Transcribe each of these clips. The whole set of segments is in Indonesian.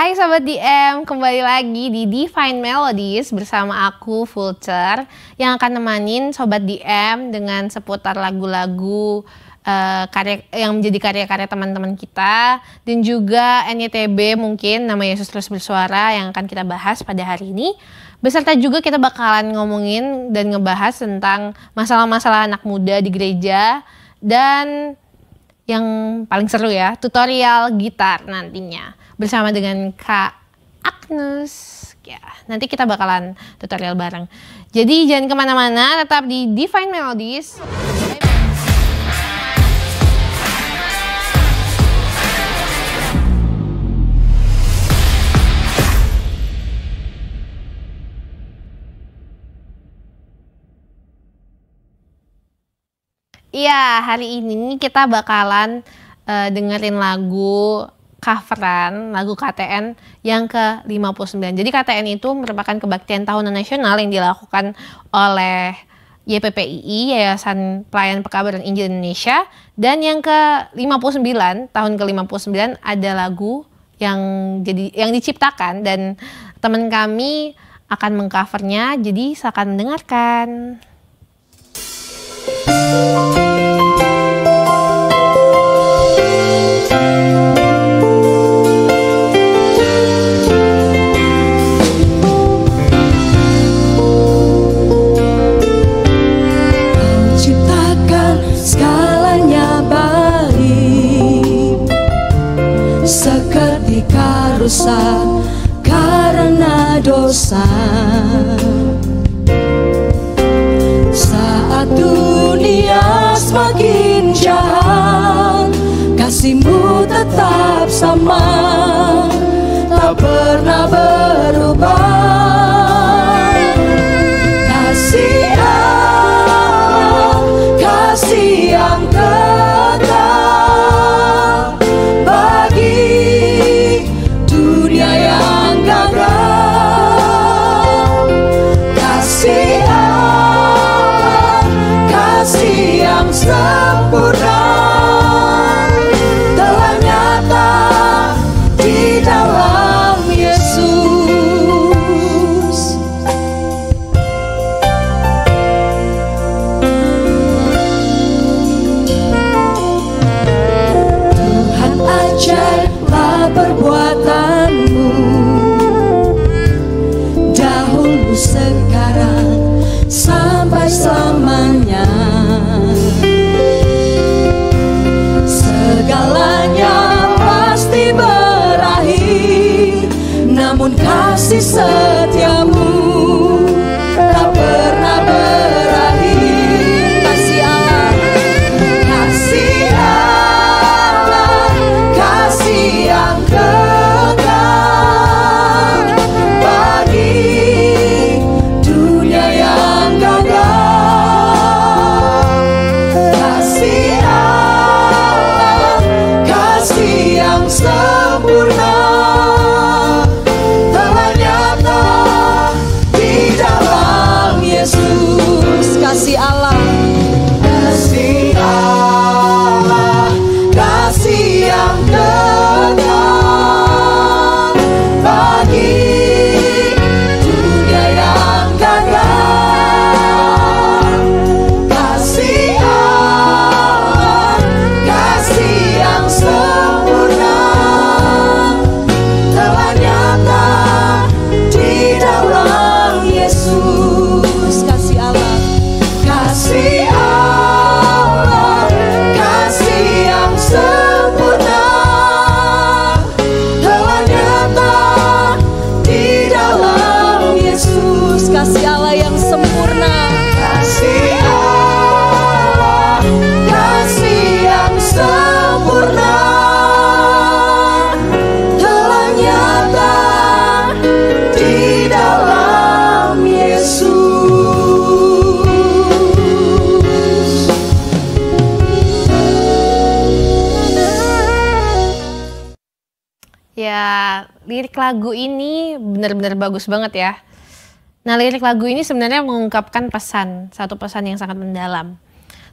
Hai Sobat DM, kembali lagi di Divine Melodies bersama aku Fulcher yang akan nemanin Sobat DM dengan seputar lagu-lagu karya yang menjadi karya-karya teman-teman kita dan juga NYTB mungkin Nama Yesus Terus Bersuara yang akan kita bahas pada hari ini. Beserta juga kita bakalan ngomongin dan ngebahas tentang masalah-masalah anak muda di gereja dan yang paling seru ya, tutorial gitar nantinya bersama dengan Kak Agnes. Ya, nanti kita bakalan tutorial bareng. Jadi jangan kemana-mana, tetap di Divine Melodies. Iya, hari ini kita bakalan dengerin lagu coveran, lagu KTN yang ke-59. Jadi KTN itu merupakan kebaktian tahunan nasional yang dilakukan oleh YPPII, Yayasan Pelayanan Pekabaran Injil Indonesia. Dan yang ke-59, tahun ke-59 ada lagu yang diciptakan dan teman kami akan mengcovernya. Jadi silakan dengarkan. Seketika rusak karena dosa. Saat dunia semakin jahat, kasih-Mu tetap sama, tak pernah berubah. Kasih Allah, kasih yang kekal bagi dunia yang gagal. Kasih Allah, kasih yang sempurna telah nyata di dalam Yesus. Tuhan, ajaiblah perbuatan-Mu, dahulu, sekarang, sampai selamanya. Segalanya pasti berakhir, namun kasih setia-Mu tak pernah berakhir. Kasih Allah, kasih Allah, kasih yang kekal bagi dunia yang gagal. Kasih Allah, kasih yang sempurna telah nyata di dalam Yesus. Kasih Allah, kasih Allah, kasih yang kekal bagi dunia yang gagal. Kasih Allah, kasih yang sempurna telah nyata di dalam Yesus. Kasih Allah, kasih Allah, kasih yang sempurna telah nyata di dalam Yesus. Kasih Allah yang sempurna, kasih Allah, kasih yang sempurna telah nyata di dalam Yesus. Ya, lirik lagu ini benar-benar bagus banget ya. Nah, lirik lagu ini sebenarnya mengungkapkan satu pesan yang sangat mendalam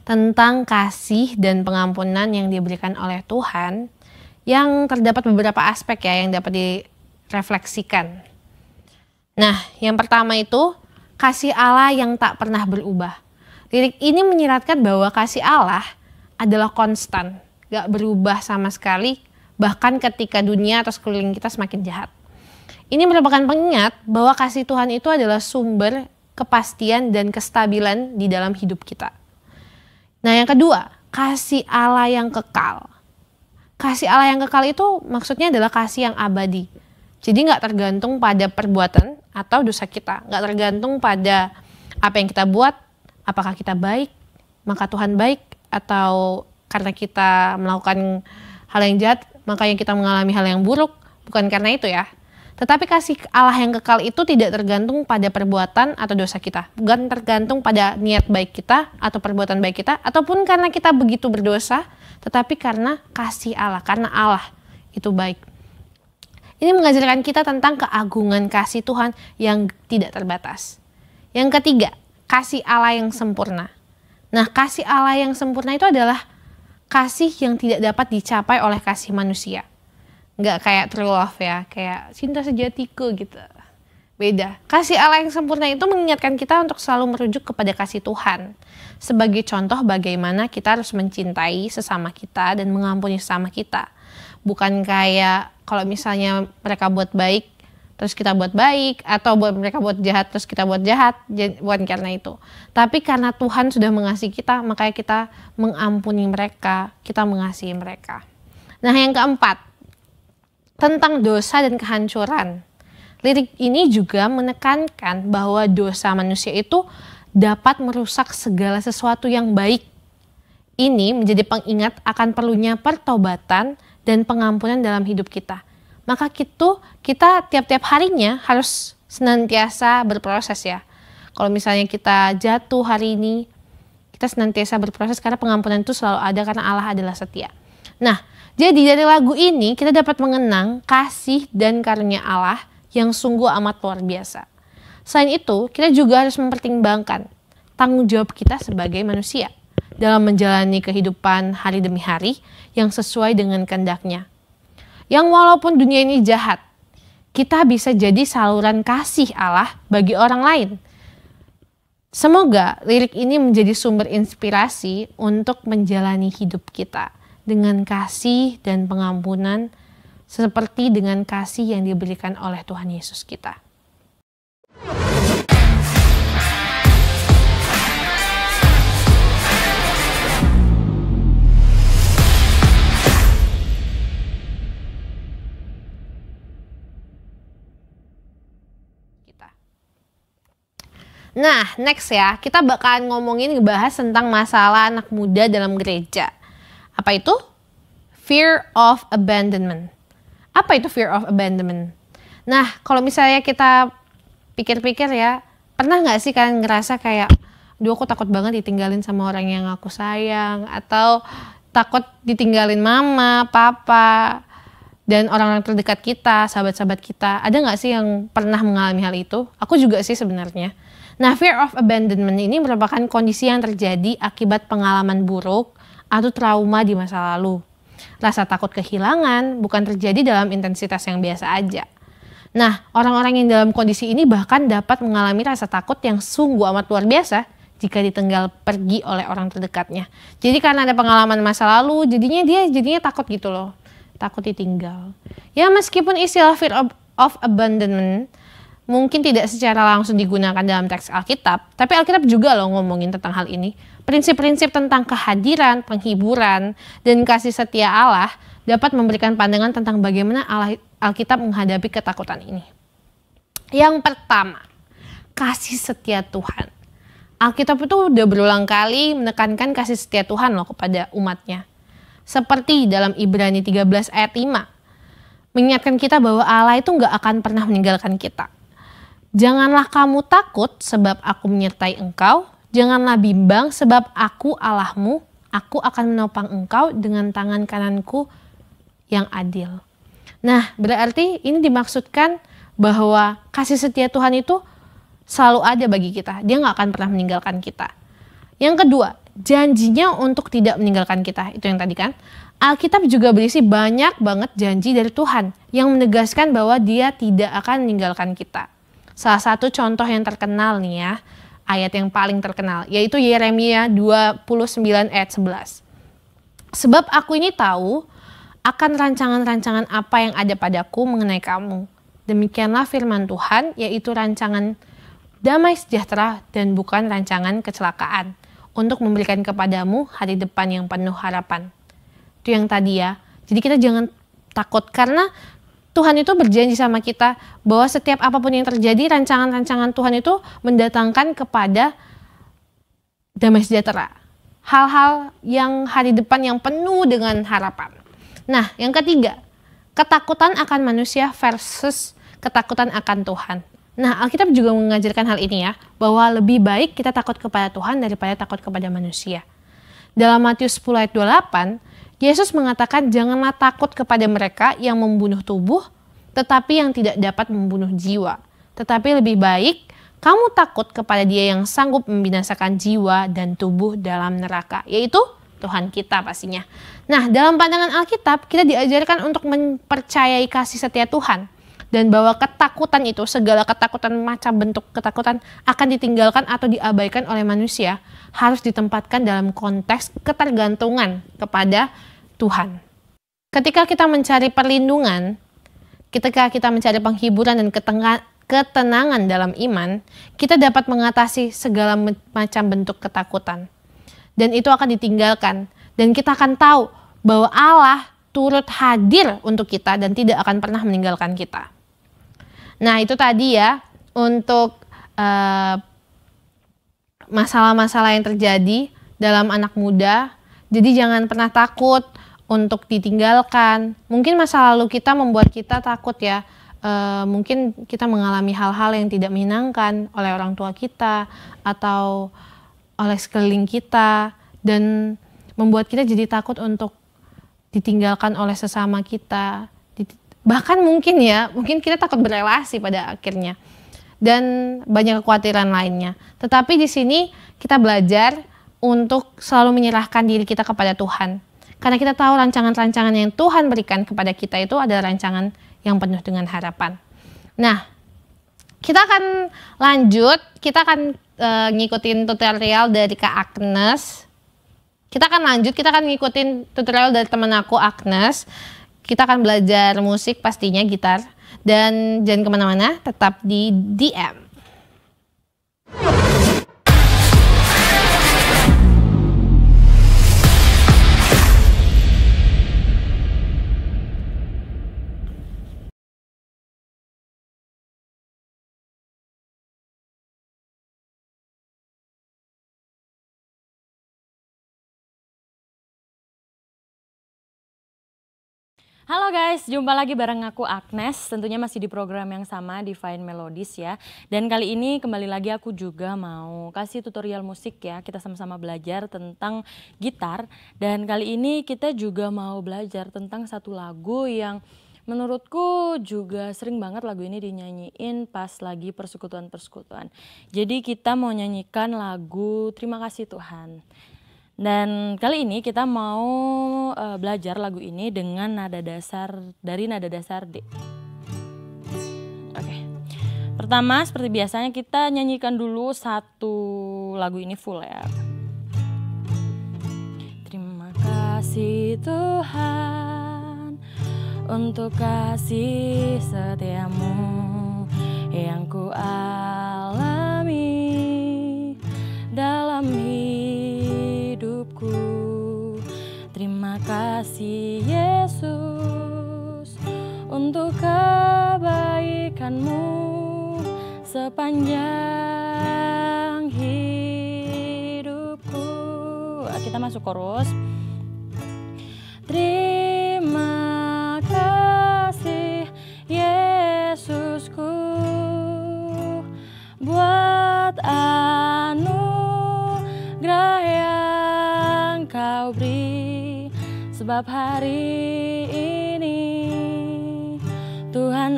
tentang kasih dan pengampunan yang diberikan oleh Tuhan, yang terdapat beberapa aspek ya yang dapat refleksikan. Nah, yang pertama itu kasih Allah yang tak pernah berubah. Lirik ini menyiratkan bahwa kasih Allah adalah konstan, gak berubah sama sekali, bahkan ketika dunia atau sekeliling kita semakin jahat. Ini merupakan pengingat bahwa kasih Tuhan itu adalah sumber kepastian dan kestabilan di dalam hidup kita. Nah, yang kedua, kasih Allah yang kekal. Kasih Allah yang kekal itu maksudnya adalah kasih yang abadi. Jadi gak tergantung pada perbuatan atau dosa kita. Gak tergantung pada apa yang kita buat, apakah kita baik, maka Tuhan baik, atau karena kita melakukan hal yang jahat, makanya kita mengalami hal yang buruk. Bukan karena itu ya. Tetapi kasih Allah yang kekal itu tidak tergantung pada perbuatan atau dosa kita. Bukan tergantung pada niat baik kita atau perbuatan baik kita. Ataupun karena kita begitu berdosa, tetapi karena kasih Allah. Karena Allah itu baik. Ini mengajarkan kita tentang keagungan kasih Tuhan yang tidak terbatas. Yang ketiga, kasih Allah yang sempurna. Nah, kasih Allah yang sempurna itu adalah kasih yang tidak dapat dicapai oleh kasih manusia. Nggak kayak true love ya, kayak cinta sejatiku gitu. Beda. Kasih Allah yang sempurna itu mengingatkan kita untuk selalu merujuk kepada kasih Tuhan. Sebagai contoh bagaimana kita harus mencintai sesama kita dan mengampuni sesama kita. Bukan kayak kalau misalnya mereka buat baik, terus kita buat baik, atau mereka buat jahat, terus kita buat jahat. Bukan karena itu. Tapi karena Tuhan sudah mengasihi kita, makanya kita mengampuni mereka, kita mengasihi mereka. Nah, yang keempat, tentang dosa dan kehancuran. Lirik ini juga menekankan bahwa dosa manusia itu dapat merusak segala sesuatu yang baik. Ini menjadi pengingat akan perlunya pertobatan dan pengampunan dalam hidup kita. Maka kita tiap-tiap harinya harus senantiasa berproses ya. Kalau misalnya kita jatuh hari ini, kita senantiasa berproses karena pengampunan itu selalu ada karena Allah adalah setia. Nah, jadi dari lagu ini kita dapat mengenang kasih dan karunia Allah yang sungguh amat luar biasa. Selain itu, kita juga harus mempertimbangkan tanggung jawab kita sebagai manusia dalam menjalani kehidupan hari demi hari yang sesuai dengan kehendak-Nya. Yang walaupun dunia ini jahat, kita bisa jadi saluran kasih Allah bagi orang lain. Semoga lirik ini menjadi sumber inspirasi untuk menjalani hidup kita dengan kasih dan pengampunan seperti dengan kasih yang diberikan oleh Tuhan Yesus kita. Nah, next ya, kita bakalan ngebahas tentang masalah anak muda dalam gereja. Apa itu? Fear of abandonment. Apa itu fear of abandonment? Nah, kalau misalnya kita pikir-pikir ya, pernah nggak sih kalian ngerasa kayak, aduh aku takut banget ditinggalin sama orang yang aku sayang, atau takut ditinggalin mama, papa, dan orang-orang terdekat kita, sahabat-sahabat kita. Ada nggak sih yang pernah mengalami hal itu? Aku juga sih sebenarnya. Nah, fear of abandonment ini merupakan kondisi yang terjadi akibat pengalaman buruk atau trauma di masa lalu. Rasa takut kehilangan bukan terjadi dalam intensitas yang biasa aja. Nah, orang-orang yang dalam kondisi ini bahkan dapat mengalami rasa takut yang sungguh amat luar biasa jika ditinggal pergi oleh orang terdekatnya. Jadi karena ada pengalaman masa lalu, jadinya takut gitu loh. Takut ditinggal. Ya, meskipun istilah fear of abandonment mungkin tidak secara langsung digunakan dalam teks Alkitab, tapi Alkitab juga loh ngomongin tentang hal ini. Prinsip-prinsip tentang kehadiran, penghiburan, dan kasih setia Allah dapat memberikan pandangan tentang bagaimana Alkitab menghadapi ketakutan ini. Yang pertama, kasih setia Tuhan. Alkitab itu udah berulang kali menekankan kasih setia Tuhan loh kepada umatnya. Seperti dalam Ibrani 13 ayat 5, mengingatkan kita bahwa Allah itu gak akan pernah meninggalkan kita. Janganlah kamu takut sebab aku menyertai engkau, janganlah bimbang sebab aku Allahmu, aku akan menopang engkau dengan tangan kananku yang adil. Nah, berarti ini dimaksudkan bahwa kasih setia Tuhan itu selalu ada bagi kita. Dia gak akan pernah meninggalkan kita. Yang kedua, janjinya untuk tidak meninggalkan kita. Itu yang tadi kan. Alkitab juga berisi banyak banget janji dari Tuhan yang menegaskan bahwa Dia tidak akan meninggalkan kita. Salah satu contoh yang terkenal nih ya, ayat yang paling terkenal, yaitu Yeremia 29 ayat 11. Sebab aku ini tahu akan rancangan-rancangan apa yang ada padaku mengenai kamu. Demikianlah firman Tuhan, yaitu rancangan damai sejahtera dan bukan rancangan kecelakaan, untuk memberikan kepadamu hari depan yang penuh harapan. Itu yang tadi ya. Jadi kita jangan takut karena Tuhan itu berjanji sama kita bahwa setiap apapun yang terjadi, rancangan-rancangan Tuhan itu mendatangkan kepada damai sejahtera. Hal-hal yang hari depan yang penuh dengan harapan. Nah, yang ketiga, ketakutan akan manusia versus ketakutan akan Tuhan. Nah, Alkitab juga mengajarkan hal ini ya, bahwa lebih baik kita takut kepada Tuhan daripada takut kepada manusia. Dalam Matius 10 ayat 28, Yesus mengatakan janganlah takut kepada mereka yang membunuh tubuh, tetapi yang tidak dapat membunuh jiwa. Tetapi lebih baik kamu takut kepada Dia yang sanggup membinasakan jiwa dan tubuh dalam neraka, yaitu Tuhan kita pastinya. Nah, dalam pandangan Alkitab, kita diajarkan untuk mempercayai kasih setia Tuhan. Dan bahwa ketakutan itu, segala ketakutan macam bentuk ketakutan akan ditinggalkan atau diabaikan oleh manusia, harus ditempatkan dalam konteks ketergantungan kepada Tuhan. Ketika kita mencari perlindungan, ketika kita mencari penghiburan dan ketenangan dalam iman, kita dapat mengatasi segala macam bentuk ketakutan. Dan itu akan ditinggalkan. Dan kita akan tahu bahwa Allah turut hadir untuk kita dan tidak akan pernah meninggalkan kita. Nah, itu tadi ya untuk masalah-masalah yang terjadi dalam anak muda. Jadi jangan pernah takut untuk ditinggalkan. Mungkin masa lalu kita membuat kita takut ya. Mungkin kita mengalami hal-hal yang tidak menyenangkan oleh orang tua kita atau oleh sekeliling kita dan membuat kita jadi takut untuk ditinggalkan oleh sesama kita. Bahkan mungkin kita takut berelasi pada akhirnya dan banyak kekhawatiran lainnya. Tetapi di sini kita belajar untuk selalu menyerahkan diri kita kepada Tuhan. Karena kita tahu rancangan-rancangan yang Tuhan berikan kepada kita itu adalah rancangan yang penuh dengan harapan. Nah, kita akan lanjut, kita akan ngikutin tutorial dari Kak Agnes. Kita akan ngikutin tutorial dari teman aku Agnes. Kita akan belajar musik pastinya, gitar. Dan jangan kemana-mana, tetap di DM. Halo guys, jumpa lagi bareng aku Agnes, tentunya masih di program yang sama, Divine Melodies ya. Dan kali ini kembali lagi aku juga mau kasih tutorial musik ya, kita sama-sama belajar tentang gitar. Dan kali ini kita juga mau belajar tentang satu lagu yang menurutku juga sering banget lagu ini dinyanyiin pas lagi persekutuan-persekutuan. Jadi kita mau nyanyikan lagu Terima Kasih Tuhan. Dan kali ini kita mau belajar lagu ini dengan nada dasar D. Oke. Pertama seperti biasanya kita nyanyikan dulu satu lagu ini full ya. Terima kasih Tuhan untuk kasih setiamu yang ku alami dalam hidupku. Terima kasih Yesus untuk kebaikanmu sepanjang hidupku. Kita masuk chorus. Terima kasih Yesusku buat anugerah yang kau beri, sebab hari ini Tuhan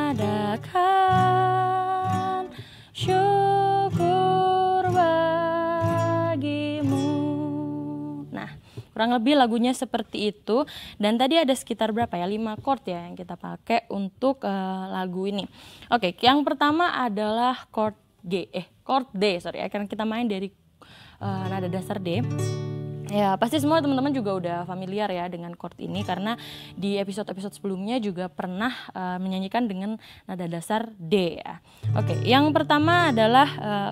adakan syukur bagimu. Nah, Kurang lebih lagunya seperti itu. Dan tadi ada sekitar berapa ya? 5 chord ya yang kita pakai untuk lagu ini. Oke, yang pertama adalah chord D, karena kita main dari nada dasar D. Ya, pasti semua teman-teman juga udah familiar ya dengan chord ini karena di episode-episode sebelumnya juga pernah menyanyikan dengan nada dasar D ya. Oke, yang pertama adalah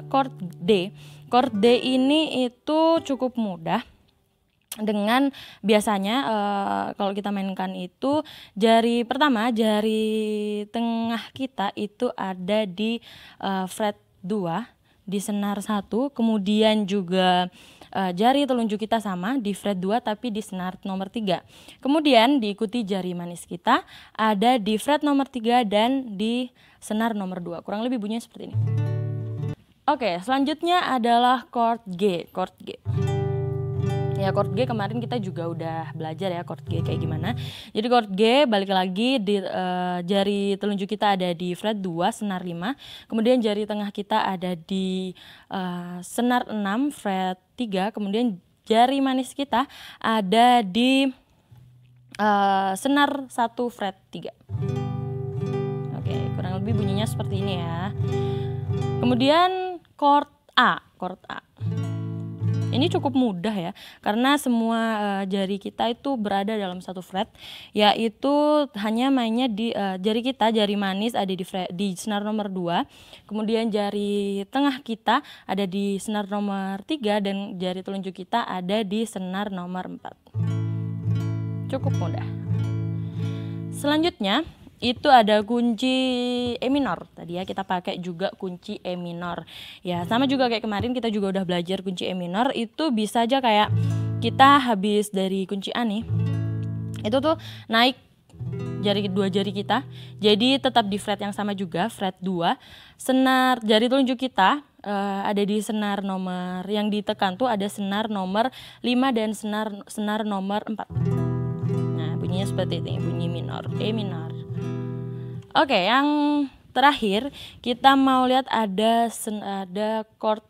chord D. Chord D ini itu cukup mudah. Dengan biasanya kalau kita mainkan itu jari tengah kita itu ada di fret 2 di senar 1, kemudian juga jari telunjuk kita sama di fret 2 tapi di senar nomor 3. Kemudian diikuti jari manis kita ada di fret nomor 3 dan di senar nomor 2. Kurang lebih bunyinya seperti ini. Oke, selanjutnya adalah chord G. Ya, chord G kemarin kita juga udah belajar ya chord G kayak gimana. Jadi chord G balik lagi di jari telunjuk kita ada di fret 2 senar 5, kemudian jari tengah kita ada di senar 6 fret 3, kemudian jari manis kita ada di senar 1 fret 3. Oke, kurang lebih bunyinya seperti ini ya. Kemudian chord A. Ini cukup mudah ya, karena semua jari kita itu berada dalam satu fret, yaitu hanya mainnya di jari manis ada di senar nomor 2, kemudian jari tengah kita ada di senar nomor 3, dan jari telunjuk kita ada di senar nomor 4. Cukup mudah. Selanjutnya itu ada kunci E minor. Tadi ya kita pakai juga kunci E minor. Ya, sama juga kayak kemarin kita juga udah belajar kunci E minor. Itu bisa aja kayak kita habis dari kunci A nih. Itu tuh naik dua jari kita. Jadi tetap di fret yang sama juga, fret 2. Senar jari telunjuk kita ada di senar nomor yang ditekan tuh ada senar nomor 5 dan senar nomor 4. Nah, bunyinya seperti ini, bunyi minor, E minor. Oke, yang terakhir kita mau lihat ada chord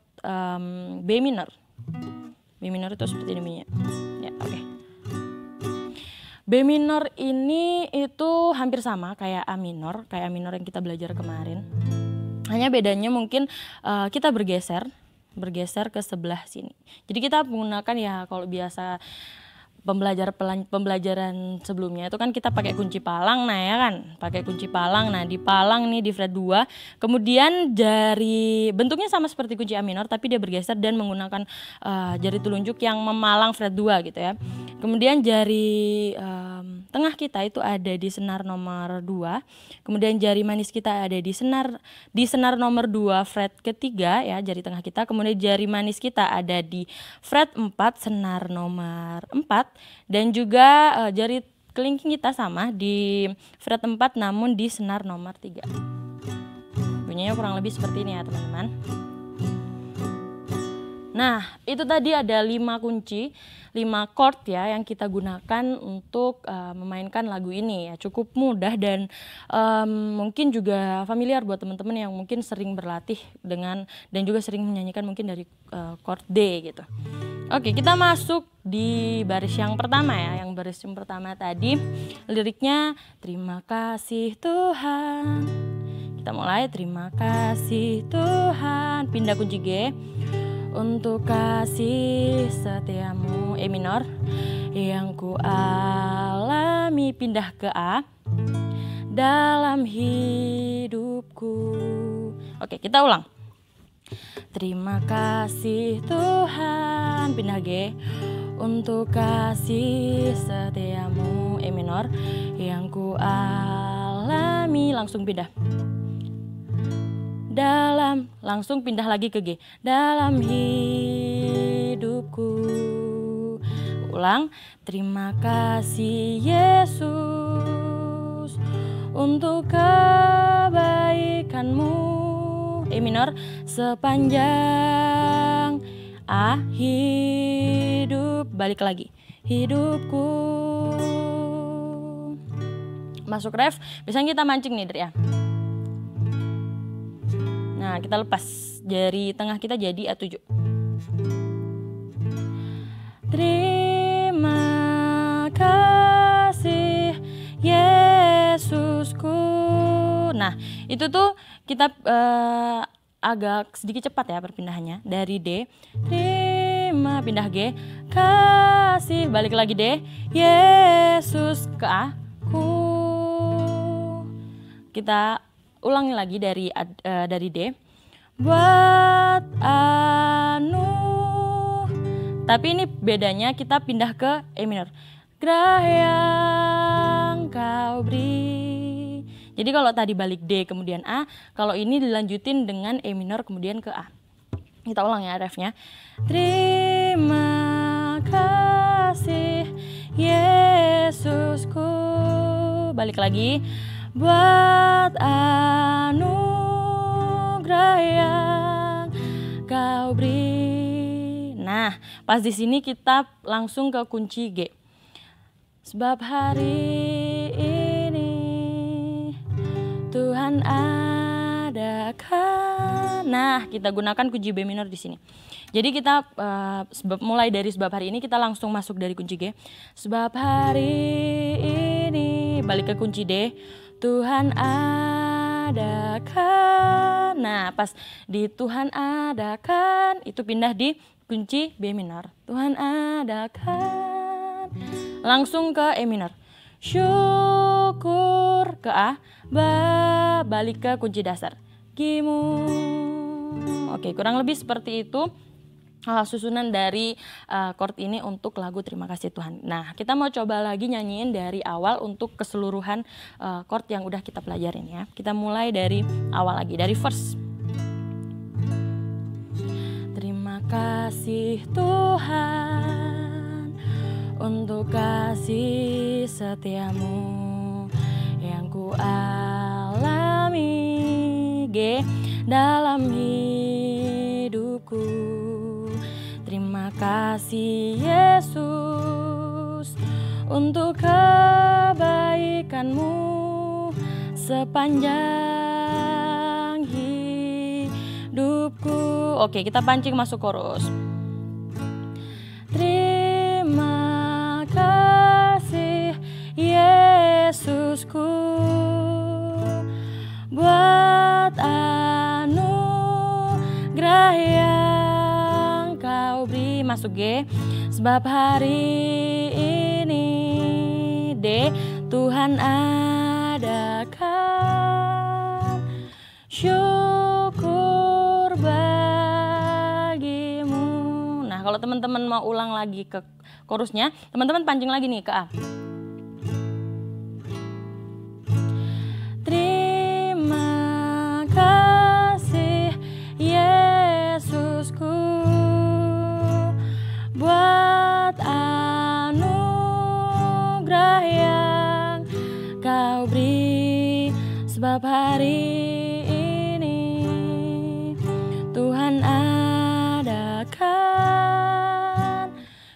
B minor. B minor itu seperti ini bunyinya. Ya, oke. B minor ini itu hampir sama kayak A minor yang kita belajar kemarin. Hanya bedanya mungkin kita bergeser ke sebelah sini. Jadi kita menggunakan ya kalau biasa pembelajaran sebelumnya itu kan kita pakai kunci palang, di palang nih di fret 2, kemudian jari bentuknya sama seperti kunci A minor tapi dia bergeser dan menggunakan jari telunjuk yang memalang fret 2 gitu ya. Kemudian jari tengah kita itu ada di senar nomor 2, kemudian jari manis kita ada di senar nomor 2 fret ketiga ya, jari tengah kita, kemudian jari manis kita ada di fret 4 senar nomor 4, dan juga jari kelingking kita sama di fret 4 namun di senar nomor 3. Bunyinya kurang lebih seperti ini ya teman-teman. Nah, itu tadi ada 5 chord ya yang kita gunakan untuk memainkan lagu ini ya. Cukup mudah dan mungkin juga familiar buat teman-teman yang mungkin sering berlatih dan juga sering menyanyikan mungkin dari chord D gitu. Oke, kita masuk di baris yang pertama ya. Yang baris yang pertama tadi liriknya terima kasih Tuhan. Kita mulai, terima kasih Tuhan, pindah kunci G, untuk kasih setiamu, E minor, yang ku alami, pindah ke A, dalam hidupku. Oke, kita ulang. Terima kasih Tuhan, pindah G, untuk kasih setiamu, E minor, yang ku alami, langsung pindah. Langsung pindah lagi ke G, dalam hidupku. Ulang, terima kasih Yesus untuk kebaikanmu, E minor, sepanjang hidup, balik lagi, hidupku. Masuk ref, biasanya kita mancing nih ya. Nah, kita lepas jari tengah kita jadi A7. Terima Nah, itu tuh kita agak sedikit cepat ya perpindahannya. Dari D, terima, pindah G, kasih, balik lagi D, Yesus, ke A, ku. Kita ulangi lagi dari D, buat anu. Tapi ini bedanya kita pindah ke E minor. Gerah yang kau beri. Jadi kalau tadi balik D kemudian A, kalau ini dilanjutin dengan E minor kemudian ke A. Kita ulang ya refnya. Terima kasih Yesusku. Balik lagi. Buat anugerah yang kau beri. Nah, pas di sini kita langsung ke kunci G. Sebab hari ini Tuhan adakan. Nah, kita gunakan kunci B minor di sini. Jadi kita mulai dari sebab hari ini kita langsung masuk dari kunci G. Sebab hari ini balik ke kunci D. Tuhan adakan. Nah, pas di Tuhan adakan itu pindah di kunci B minor. Tuhan adakan. Langsung ke E minor. Syukur ke A. Balik ke kunci dasar. Gimu. Oke, kurang lebih seperti itu susunan dari chord ini untuk lagu Terima Kasih Tuhan. Nah, kita mau coba lagi nyanyiin dari awal untuk keseluruhan chord yang udah kita pelajarin ya. Kita mulai dari awal lagi, dari verse. Terima kasih Tuhan untuk kasih setiamu yang ku alami G dalam hidupku. Terima kasih Yesus untuk kebaikanmu sepanjang hidupku. Oke, kita pancing masuk chorus. Terima kasih Yesusku buat anugerah yang kau beri. Masuk G. Sebab hari ini D. Tuhan adakan syukur bagimu. Nah, kalau teman-teman mau ulang lagi ke chorusnya, teman-teman pancing lagi nih ke A. Terima kasih Yesusku buat anugerah yang kau beri. Sebab hari ini Tuhan adakan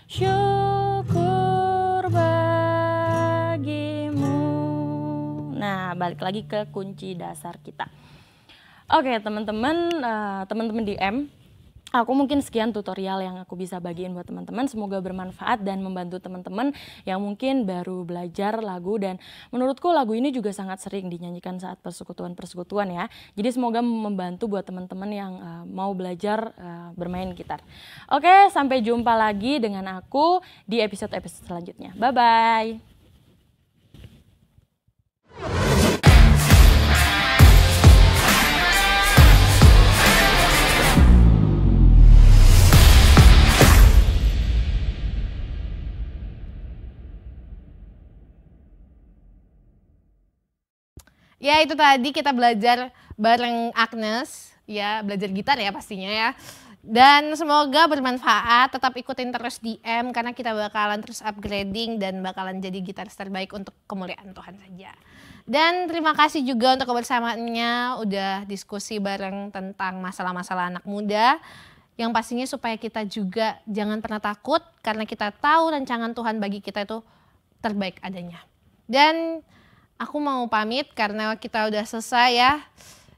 syukur bagimu. Nah, balik lagi ke kunci dasar kita. Oke, teman-teman, teman-teman di M, aku mungkin sekian tutorial yang aku bisa bagiin buat teman-teman. Semoga bermanfaat dan membantu teman-teman yang mungkin baru belajar lagu. Dan menurutku lagu ini juga sangat sering dinyanyikan saat persekutuan-persekutuan ya. Jadi semoga membantu buat teman-teman yang mau belajar bermain gitar. Oke, sampai jumpa lagi dengan aku di episode-episode selanjutnya. Bye-bye. Ya, itu tadi kita belajar bareng Agnes, ya belajar gitar ya pastinya ya. Dan semoga bermanfaat, tetap ikutin terus di M karena kita bakalan terus upgrading dan bakalan jadi gitaris terbaik untuk kemuliaan Tuhan saja. Dan terima kasih juga untuk kebersamaannya, udah diskusi bareng tentang masalah-masalah anak muda. Yang pastinya supaya kita juga jangan pernah takut karena kita tahu rancangan Tuhan bagi kita itu terbaik adanya. Dan aku mau pamit karena kita udah selesai ya.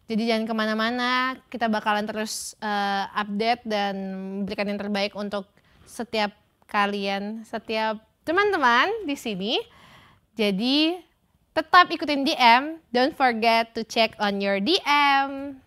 Jadi jangan kemana-mana, kita bakalan terus update dan berikan yang terbaik untuk setiap kalian, setiap teman-teman di sini. Jadi Tetap ikutin DM, don't forget to check on your DM.